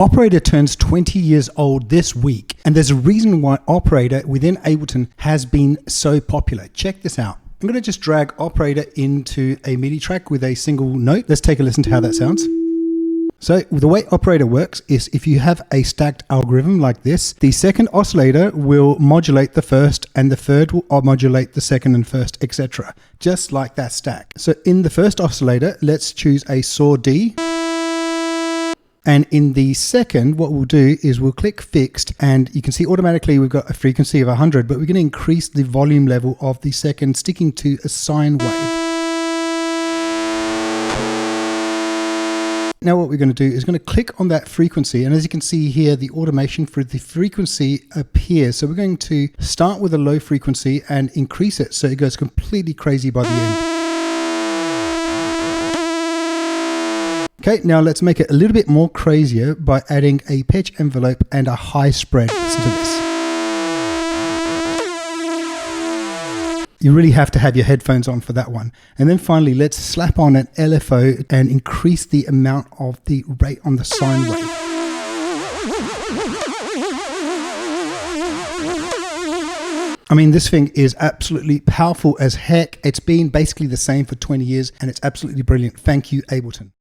Operator turns 20 years old this week, and there's a reason why Operator within Ableton has been so popular. Check this out. I'm going to just drag Operator into a MIDI track with a single note. Let's take a listen to how that sounds. So the way Operator works is if you have a stacked algorithm like this, the second oscillator will modulate the first and the third will modulate the second and first, etc. Just like that stack. So in the first oscillator, let's choose a saw D. And in the second, what we'll do is we'll click fixed, and you can see automatically we've got a frequency of 100, but we're going to increase the volume level of the second, sticking to a sine wave. Now what we're going to do is going to click on that frequency, and as you can see here, the automation for the frequency appears. So we're going to start with a low frequency and increase it so it goes completely crazy by the end. Okay, now let's make it a little bit more crazier by adding a pitch envelope and a high spread. Listen to this. You really have to have your headphones on for that one. And then finally, let's slap on an LFO and increase the amount of the rate on the sine wave. I mean, this thing is absolutely powerful as heck. It's been basically the same for 20 years and it's absolutely brilliant. Thank you, Ableton.